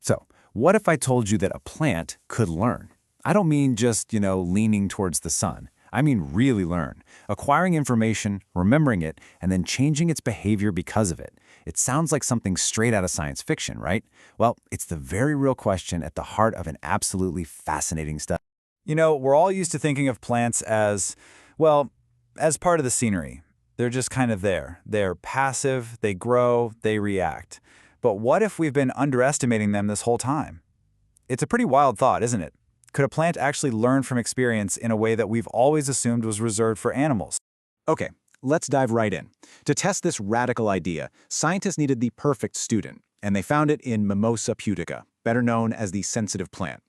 So, what if I told you that a plant could learn? I don't mean just, leaning towards the sun. I mean really learn, acquiring information, remembering it, and then changing its behavior because of it. It sounds like something straight out of science fiction, right? Well, it's the very real question at the heart of an absolutely fascinating study. We're all used to thinking of plants as, as part of the scenery. They're just kind of there. They're passive, they grow, they react. But what if we've been underestimating them this whole time? It's a pretty wild thought, isn't it? Could a plant actually learn from experience in a way that we've always assumed was reserved for animals? Okay, let's dive right in. To test this radical idea, scientists needed the perfect student, and they found it in Mimosa pudica, better known as the sensitive plant.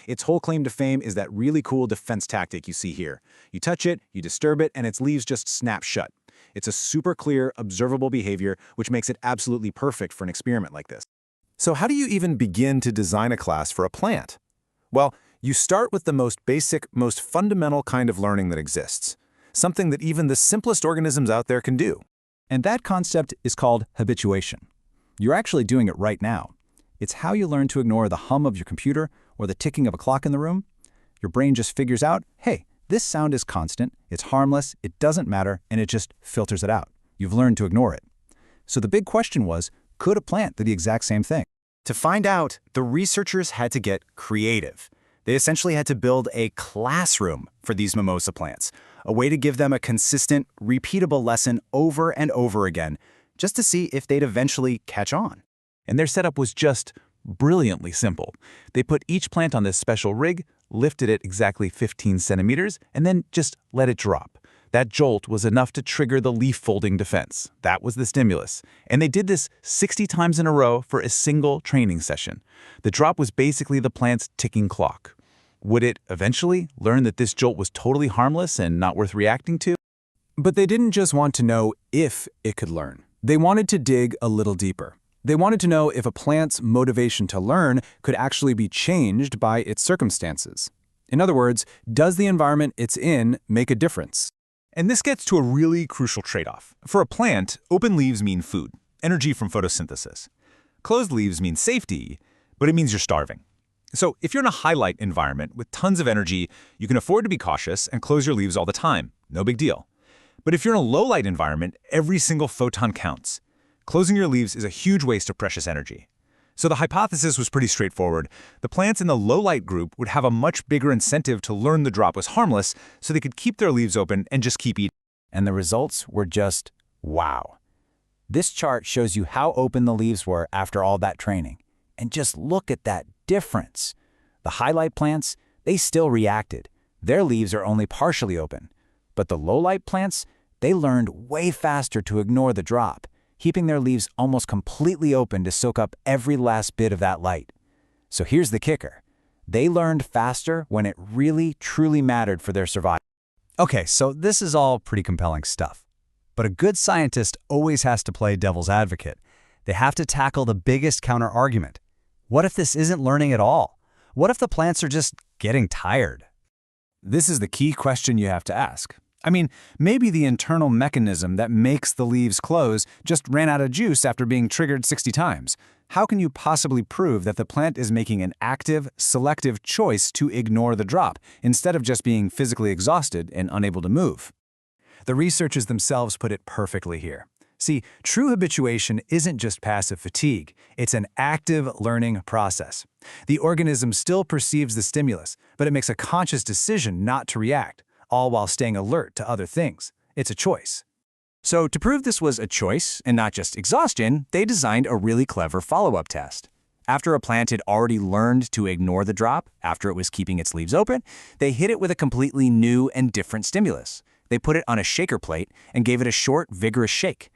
Its whole claim to fame is that really cool defense tactic you see here. You touch it, you disturb it, and its leaves just snap shut. It's a super clear, observable behavior, which makes it absolutely perfect for an experiment like this. So how do you even begin to design a class for a plant? Well, you start with the most basic, most fundamental kind of learning that exists, something that even the simplest organisms out there can do. And that concept is called habituation. You're actually doing it right now. It's how you learn to ignore the hum of your computer or the ticking of a clock in the room. Your brain just figures out, hey, this sound is constant, it's harmless, it doesn't matter, and it just filters it out. You've learned to ignore it. So the big question was, could a plant do the exact same thing? To find out, the researchers had to get creative. They essentially had to build a classroom for these mimosa plants, a way to give them a consistent, repeatable lesson over and over again, just to see if they'd eventually catch on. And their setup was just brilliantly simple. They put each plant on this special rig, lifted it exactly 15 centimeters, and then just let it drop. That jolt was enough to trigger the leaf-folding defense. That was the stimulus. And they did this 60 times in a row for a single training session. The drop was basically the plant's ticking clock. Would it eventually learn that this jolt was totally harmless and not worth reacting to? But they didn't just want to know if it could learn. They wanted to dig a little deeper. They wanted to know if a plant's motivation to learn could actually be changed by its circumstances. In other words, does the environment it's in make a difference? And this gets to a really crucial trade-off. For a plant, open leaves mean food, energy from photosynthesis. Closed leaves mean safety, but it means you're starving. So if you're in a highlight environment with tons of energy, you can afford to be cautious and close your leaves all the time. No big deal. But if you're in a low-light environment, every single photon counts. Closing your leaves is a huge waste of precious energy. So the hypothesis was pretty straightforward. The plants in the low-light group would have a much bigger incentive to learn the drop was harmless, so they could keep their leaves open and just keep eating. And the results were just wow. This chart shows you how open the leaves were after all that training. And just look at that difference. The highlight plants, they still reacted. Their leaves are only partially open. But the low-light plants, they learned way faster to ignore the drop, keeping their leaves almost completely open to soak up every last bit of that light. So here's the kicker. They learned faster when it really, truly mattered for their survival. Okay, so this is all pretty compelling stuff. But a good scientist always has to play devil's advocate. They have to tackle the biggest counter-argument. What if this isn't learning at all? What if the plants are just getting tired? This is the key question you have to ask. I mean, maybe the internal mechanism that makes the leaves close just ran out of juice after being triggered 60 times. How can you possibly prove that the plant is making an active, selective choice to ignore the drop, instead of just being physically exhausted and unable to move? The researchers themselves put it perfectly here. See, true habituation isn't just passive fatigue, it's an active learning process. The organism still perceives the stimulus, but it makes a conscious decision not to react, all while staying alert to other things. It's a choice. So to prove this was a choice and not just exhaustion, they designed a really clever follow-up test. After a plant had already learned to ignore the drop, after it was keeping its leaves open, they hit it with a completely new and different stimulus. They put it on a shaker plate and gave it a short, vigorous shake.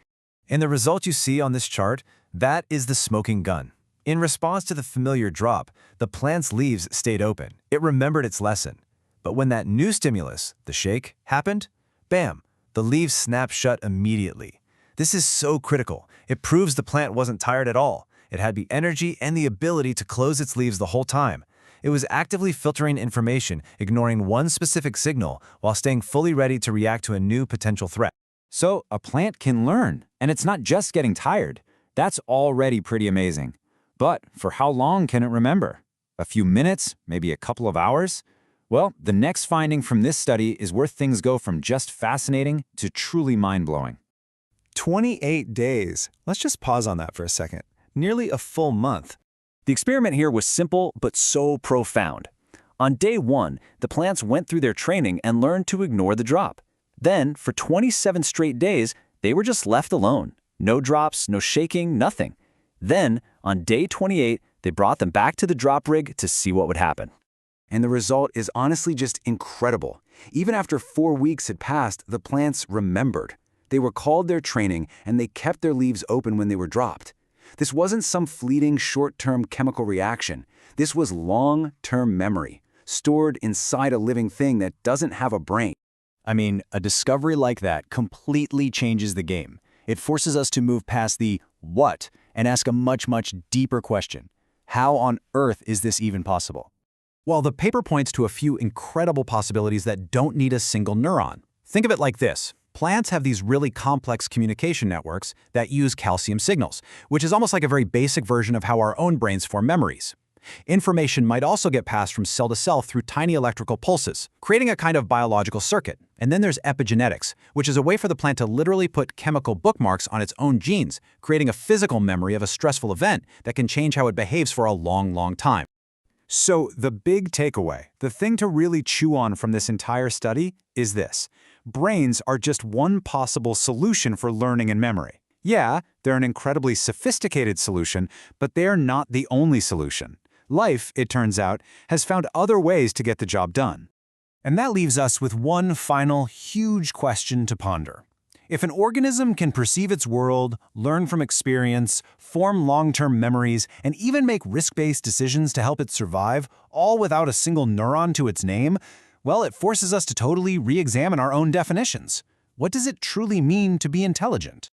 And the result you see on this chart, that is the smoking gun. In response to the familiar drop, the plant's leaves stayed open. It remembered its lesson. But when that new stimulus, the shake, happened, bam, the leaves snapped shut immediately. This is so critical. It proves the plant wasn't tired at all. It had the energy and the ability to close its leaves the whole time. It was actively filtering information, ignoring one specific signal, while staying fully ready to react to a new potential threat. So a plant can learn, and it's not just getting tired. That's already pretty amazing. But for how long can it remember? A few minutes? Maybe a couple of hours? Well, the next finding from this study is where things go from just fascinating to truly mind-blowing. 28 days. Let's just pause on that for a second. Nearly a full month. The experiment here was simple but so profound. On day 1, the plants went through their training and learned to ignore the drop. Then, for 27 straight days, they were just left alone. No drops, no shaking, nothing. Then, on day 28, they brought them back to the drop rig to see what would happen. And the result is honestly just incredible. Even after 4 weeks had passed, the plants remembered. They recalled their training, and they kept their leaves open when they were dropped. This wasn't some fleeting short-term chemical reaction. This was long-term memory, stored inside a living thing that doesn't have a brain. I mean, a discovery like that completely changes the game. It forces us to move past the what and ask a much, much deeper question. How on earth is this even possible? Well, the paper points to a few incredible possibilities that don't need a single neuron. Think of it like this. Plants have these really complex communication networks that use calcium signals, which is almost like a very basic version of how our own brains form memories. Information might also get passed from cell to cell through tiny electrical pulses, creating a kind of biological circuit. And then there's epigenetics, which is a way for the plant to literally put chemical bookmarks on its own genes, creating a physical memory of a stressful event that can change how it behaves for a long, long time. So the big takeaway, the thing to really chew on from this entire study is this. Brains are just one possible solution for learning and memory. Yeah, they're an incredibly sophisticated solution, but they're not the only solution. Life, it turns out, has found other ways to get the job done. And that leaves us with one final huge question to ponder. If an organism can perceive its world, learn from experience, form long-term memories, and even make risk-based decisions to help it survive, all without a single neuron to its name, well, it forces us to totally re-examine our own definitions. What does it truly mean to be intelligent?